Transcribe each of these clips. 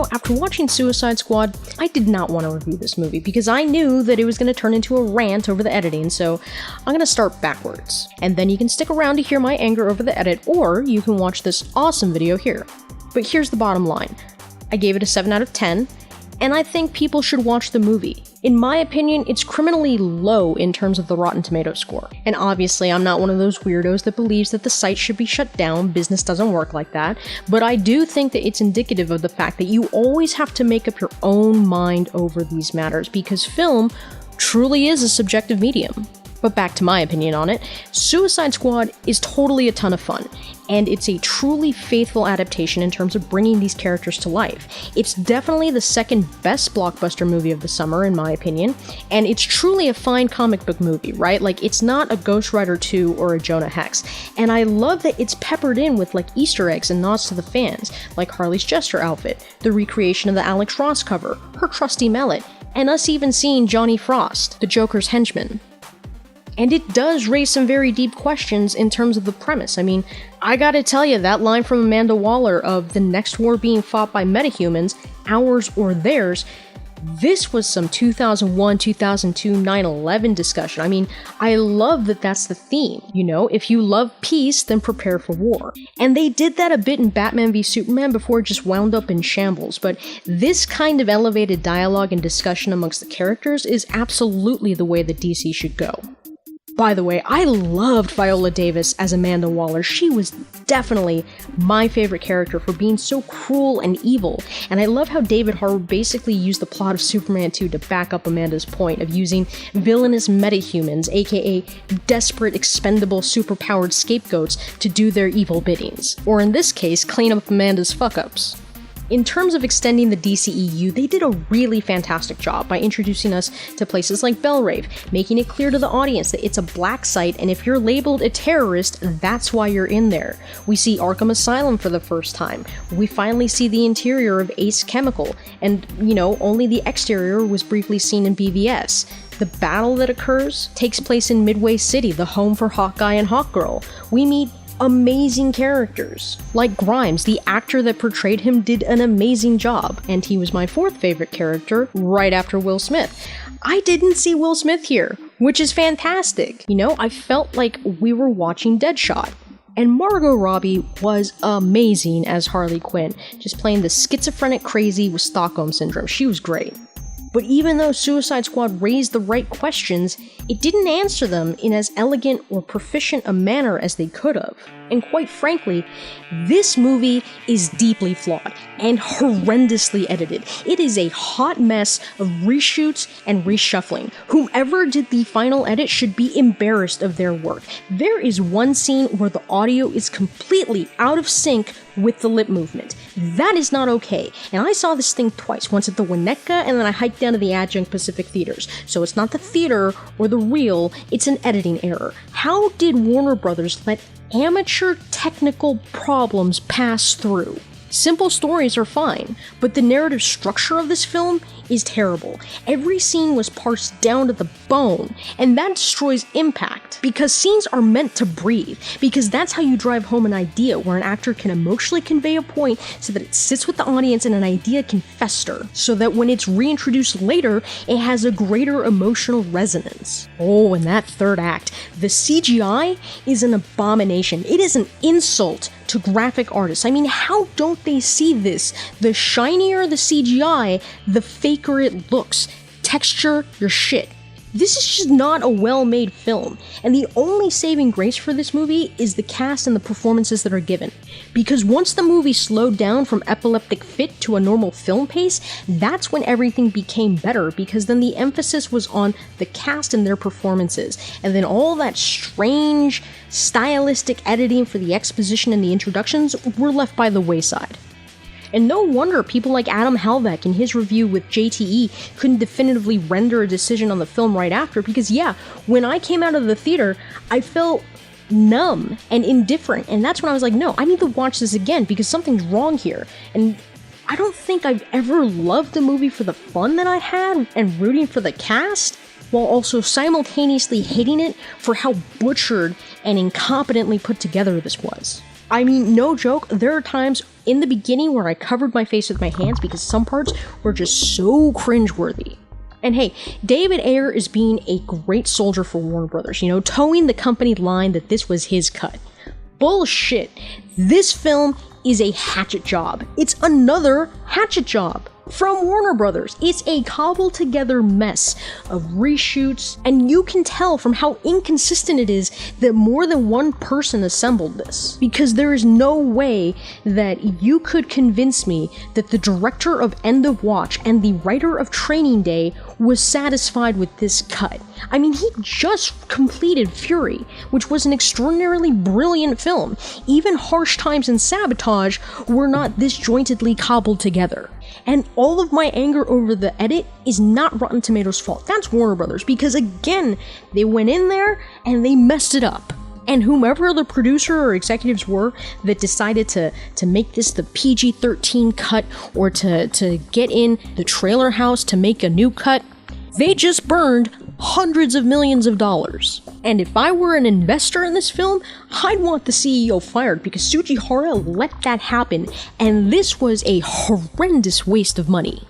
After watching Suicide Squad, I did not want to review this movie because I knew that it was going to turn into a rant over the editing, so I'm going to start backwards. And then you can stick around to hear my anger over the edit, or you can watch this awesome video here. But here's the bottom line. I gave it a 7 out of 10, and I think people should watch the movie. In my opinion, it's criminally low in terms of the Rotten Tomatoes score. And obviously, I'm not one of those weirdos that believes that the site should be shut down. Business doesn't work like that. But I do think that it's indicative of the fact that you always have to make up your own mind over these matters, because film truly is a subjective medium. But back to my opinion on it, Suicide Squad is totally a ton of fun, and it's a truly faithful adaptation in terms of bringing these characters to life. It's definitely the second best blockbuster movie of the summer, in my opinion, and it's truly a fine comic book movie, right? Like, it's not a Ghost Rider 2 or a Jonah Hex, and I love that it's peppered in with, like, Easter eggs and nods to the fans, like Harley's Jester outfit, the recreation of the Alex Ross cover, her trusty mallet, and us even seeing Johnny Frost, the Joker's henchman. And it does raise some very deep questions in terms of the premise. I mean, I gotta tell you, that line from Amanda Waller of the next war being fought by metahumans, ours or theirs, this was some 2001, 2002, 9/11 discussion. I mean, I love that that's the theme. If you love peace, then prepare for war. And they did that a bit in Batman v Superman before it just wound up in shambles, but this kind of elevated dialogue and discussion amongst the characters is absolutely the way that DC should go. By the way, I loved Viola Davis as Amanda Waller. She was definitely my favorite character for being so cruel and evil, and I love how David Harbour basically used the plot of Superman 2 to back up Amanda's point of using villainous metahumans, aka desperate, expendable, superpowered scapegoats, to do their evil biddings, or in this case, clean up Amanda's fuck-ups. In terms of extending the DCEU, they did a really fantastic job by introducing us to places like Belrave, making it clear to the audience that it's a black site, and if you're labeled a terrorist, that's why you're in there. We see Arkham Asylum for the first time. We finally see the interior of Ace Chemical, and, only the exterior was briefly seen in BVS. The battle that occurs takes place in Midway City, the home for Hawkeye and Hawkgirl. We meet amazing characters. Like Grimes, the actor that portrayed him did an amazing job, and he was my fourth favorite character right after Will Smith. I didn't see Will Smith here, which is fantastic. I felt like we were watching Deadshot. And Margot Robbie was amazing as Harley Quinn, just playing the schizophrenic crazy with Stockholm Syndrome. She was great. But even though Suicide Squad raised the right questions, it didn't answer them in as elegant or proficient a manner as they could have. And quite frankly, this movie is deeply flawed and horrendously edited. It is a hot mess of reshoots and reshuffling. Whomever did the final edit should be embarrassed of their work. There is one scene where the audio is completely out of sync with the lip movement. That is not okay. And I saw this thing twice, once at the Winnetka, and then I hiked down to the Adjunct Pacific Theaters. So it's not the theater or the reel, it's an editing error. How did Warner Brothers let amateur technical problems pass through? Simple stories are fine, but the narrative structure of this film is terrible. Every scene was parsed down to the bone, and that destroys impact, because scenes are meant to breathe, because that's how you drive home an idea, where an actor can emotionally convey a point so that it sits with the audience and an idea can fester, so that when it's reintroduced later, it has a greater emotional resonance. Oh, and that third act, the CGI is an abomination. It is an insult to graphic artists. I mean, how don't they see this? The shinier the CGI, the faker it looks. Texture your shit. This is just not a well-made film, and the only saving grace for this movie is the cast and the performances that are given. Because once the movie slowed down from epileptic fit to a normal film pace, that's when everything became better, because then the emphasis was on the cast and their performances, and then all that strange, stylistic editing for the exposition and the introductions were left by the wayside. And no wonder people like Adam Halbeck in his review with JTE couldn't definitively render a decision on the film right after, because when I came out of the theater, I felt numb and indifferent, and that's when I was like, no, I need to watch this again because something's wrong here. And I don't think I've ever loved a movie for the fun that I had and rooting for the cast, while also simultaneously hating it for how butchered and incompetently put together this was. I mean, no joke, there are times in the beginning where I covered my face with my hands because some parts were just so cringeworthy. And hey, David Ayer is being a great soldier for Warner Brothers, towing the company line that this was his cut. Bullshit. This film is a hatchet job. It's another hatchet job from Warner Brothers. It's a cobbled together mess of reshoots, and you can tell from how inconsistent it is that more than one person assembled this. Because there is no way that you could convince me that the director of End of Watch and the writer of Training Day was satisfied with this cut. I mean, he just completed Fury, which was an extraordinarily brilliant film. Even Harsh Times and Sabotage were not disjointedly cobbled together. And all of my anger over the edit is not Rotten Tomatoes' fault. That's Warner Brothers, because again, they went in there and they messed it up. And whomever the producer or executives were that decided to make this the PG-13 cut or to get in the trailer house to make a new cut, they just burned hundreds of millions of dollars. And if I were an investor in this film, I'd want the CEO fired because Tsujihara let that happen, and this was a horrendous waste of money.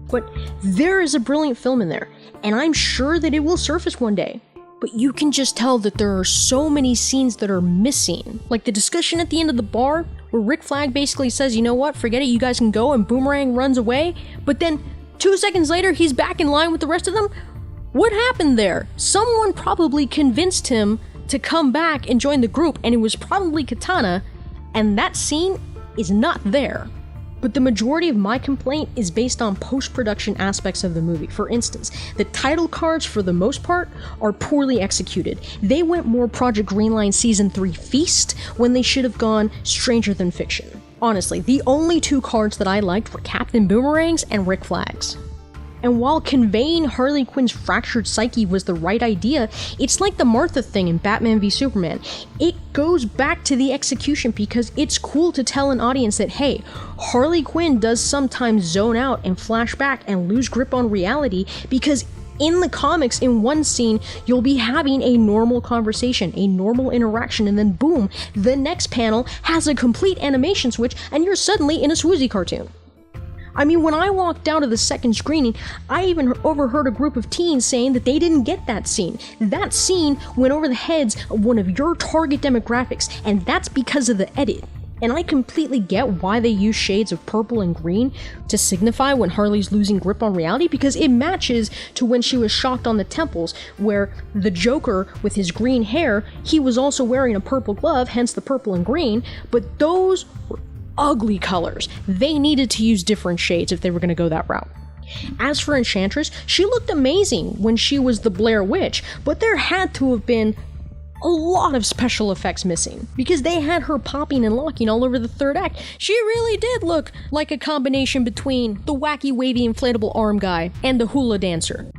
But there is a brilliant film in there, and I'm sure that it will surface one day. But you can just tell that there are so many scenes that are missing. Like the discussion at the end of the bar, where Rick Flag basically says, you know what, forget it, you guys can go, and Boomerang runs away, but then 2 seconds later, he's back in line with the rest of them? What happened there? Someone probably convinced him to come back and join the group, and it was probably Katana, and that scene is not there. But the majority of my complaint is based on post-production aspects of the movie. For instance, the title cards, for the most part, are poorly executed. They went more Project Greenline Season 3 Feast when they should have gone Stranger Than Fiction. Honestly, the only 2 cards that I liked were Captain Boomerang's and Rick Flag's. And while conveying Harley Quinn's fractured psyche was the right idea, it's like the Martha thing in Batman v Superman. It goes back to the execution because it's cool to tell an audience that, hey, Harley Quinn does sometimes zone out and flash back and lose grip on reality, because in the comics, in one scene, you'll be having a normal conversation, a normal interaction, and then boom, the next panel has a complete animation switch and you're suddenly in a Swoozie cartoon. I mean, when I walked out of the second screening, I even overheard a group of teens saying that they didn't get that scene. That scene went over the heads of one of your target demographics, and that's because of the edit. And I completely get why they use shades of purple and green to signify when Harley's losing grip on reality, because it matches to when she was shocked on the temples, where the Joker, with his green hair, he was also wearing a purple glove, hence the purple and green, but those were ugly colors. They needed to use different shades if they were going to go that route. As for Enchantress, she looked amazing when she was the Blair Witch, but there had to have been a lot of special effects missing, because they had her popping and locking all over the third act. She really did look like a combination between the wacky wavy inflatable arm guy and the hula dancer.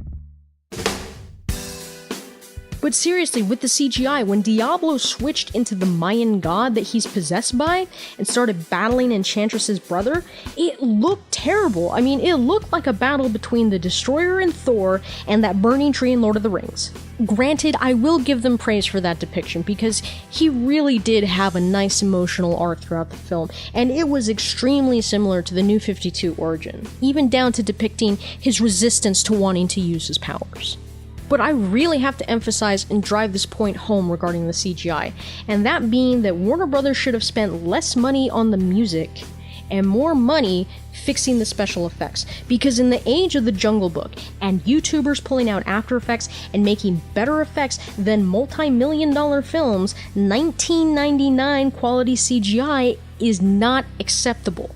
But seriously, with the CGI, when Diablo switched into the Mayan god that he's possessed by and started battling Enchantress's brother, it looked terrible. I mean, it looked like a battle between the Destroyer and Thor and that burning tree in Lord of the Rings. Granted, I will give them praise for that depiction, because he really did have a nice emotional arc throughout the film, and it was extremely similar to the New 52 origin, even down to depicting his resistance to wanting to use his powers. But I really have to emphasize and drive this point home regarding the CGI, and that being that Warner Brothers should have spent less money on the music and more money fixing the special effects, because in the age of the Jungle Book and YouTubers pulling out After Effects and making better effects than multi-million-dollar films, 1999 quality CGI is not acceptable.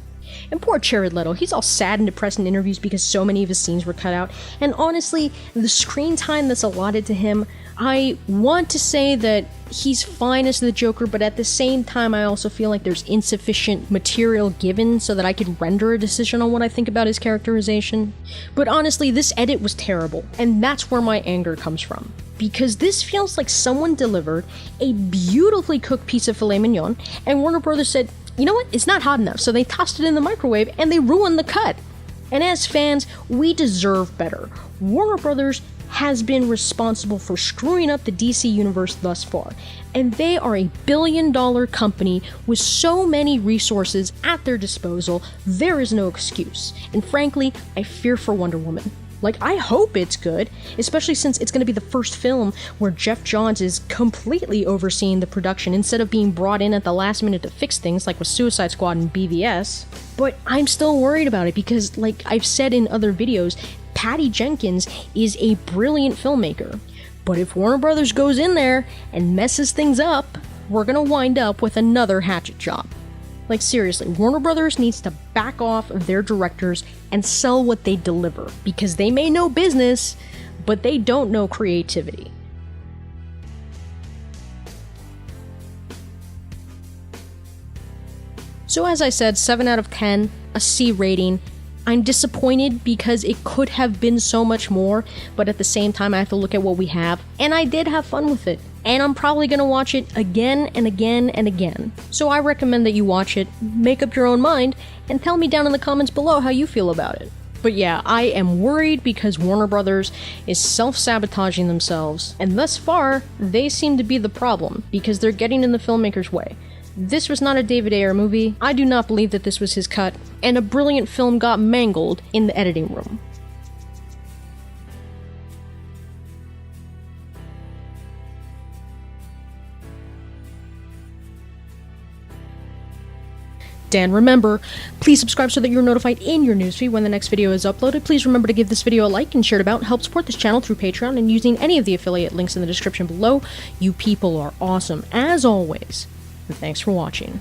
And poor Jared Leto, he's all sad and depressed in interviews because so many of his scenes were cut out, and honestly, the screen time that's allotted to him, I want to say that he's fine as the Joker, but at the same time I also feel like there's insufficient material given so that I could render a decision on what I think about his characterization. But honestly, this edit was terrible, and that's where my anger comes from. Because this feels like someone delivered a beautifully cooked piece of filet mignon, and Warner Brothers said, you know what, it's not hot enough, so they tossed it in the microwave and they ruined the cut. And as fans, we deserve better. Warner Brothers has been responsible for screwing up the DC universe thus far. And they are a billion-dollar company with so many resources at their disposal, there is no excuse. And frankly, I fear for Wonder Woman. Like, I hope it's good, especially since it's going to be the first film where Jeff Johns is completely overseeing the production instead of being brought in at the last minute to fix things like with Suicide Squad and BVS. But I'm still worried about it because, like I've said in other videos, Patty Jenkins is a brilliant filmmaker. But if Warner Brothers goes in there and messes things up, we're going to wind up with another hatchet job. Like, seriously, Warner Brothers needs to back off of their directors and sell what they deliver, because they may know business, but they don't know creativity. So as I said, 7 out of 10, a C rating. I'm disappointed because it could have been so much more, but at the same time I have to look at what we have, and I did have fun with it. And I'm probably going to watch it again and again and again. So I recommend that you watch it, make up your own mind, and tell me down in the comments below how you feel about it. But yeah, I am worried because Warner Brothers is self-sabotaging themselves, and thus far, they seem to be the problem, because they're getting in the filmmaker's way. This was not a David Ayer movie, I do not believe that this was his cut, and a brilliant film got mangled in the editing room. Dan, remember, please subscribe so that you're notified in your newsfeed when the next video is uploaded. Please remember to give this video a like and share it about. Help support this channel through Patreon and using any of the affiliate links in the description below. You people are awesome, as always, and thanks for watching.